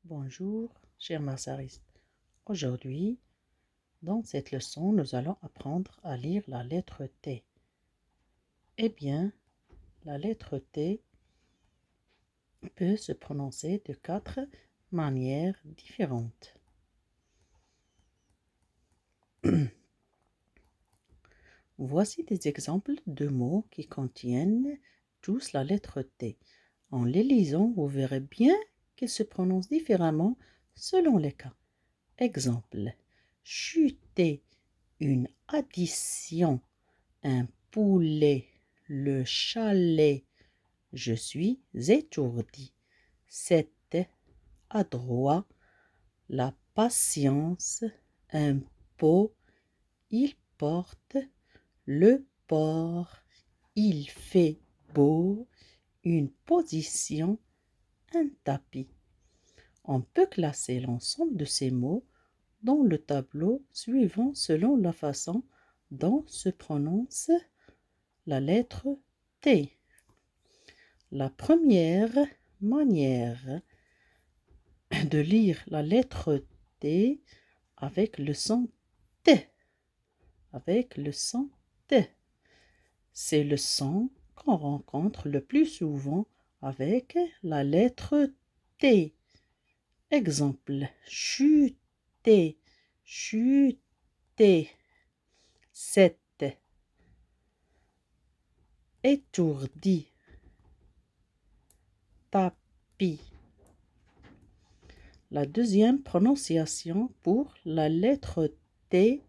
Bonjour, chers massaristes. Aujourd'hui, dans cette leçon, nous allons apprendre à lire la lettre T. Eh bien, la lettre T peut se prononcer de 4 manières différentes. Voici des exemples de mots qui contiennent tous la lettre T. En les lisant, vous verrez bien qu'ils se prononcent différemment selon les cas. Exemple, chuter, une addition, un poulet, le chalet, je suis étourdi, c'était adroit, la patience, un pot, il porte, le port, il fait beau, une position, un tapis. On peut classer l'ensemble de ces mots dans le tableau suivant selon la façon dont se prononce la lettre T. La première manière de lire la lettre T avec le son T, c'est le son qu'on rencontre le plus souvent avec la lettre T. Exemple, chuter, chuter, c'était, étourdi, tapis. La deuxième prononciation pour la lettre T,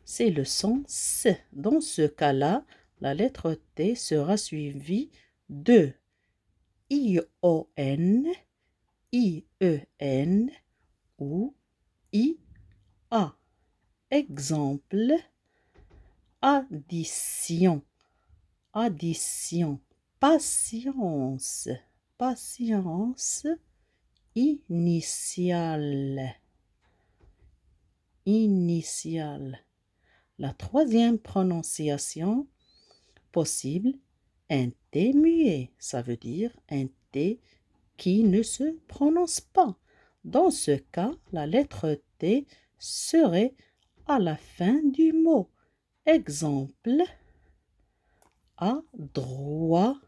c'est le son S. Dans ce cas-là, la lettre T sera suivie de I-O-N, I-E-N ou I-A. Exemple, addition, addition, patience, patience, initiale, initiale. La troisième prononciation possible, un T muet, ça veut dire un T qui ne se prononce pas. Dans ce cas, la lettre T serait à la fin du mot. Exemple, adroit,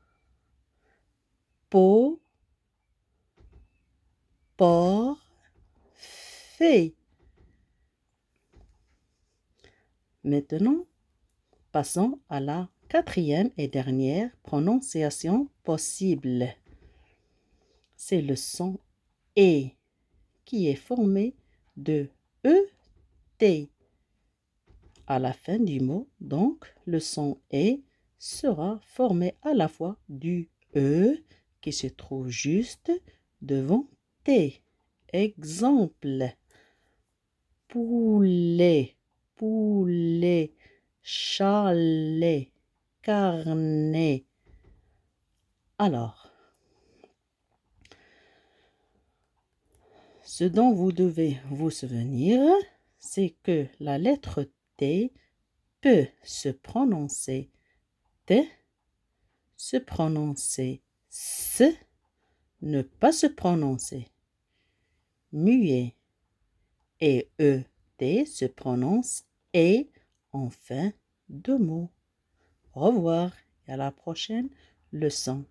pot, port, fait. Maintenant, passons à la quatrième et dernière prononciation possible. C'est le son E qui est formé de E-T à la fin du mot. Donc, le son E sera formé à la fois du E qui se trouve juste devant T. Exemple, poulet, poulet, chalet, carnet. Alors, ce dont vous devez vous souvenir, c'est que la lettre T peut se prononcer T, se prononcer S, ne pas se prononcer muet, et E-T se prononce et en fin de mot. Au revoir et à la prochaine leçon.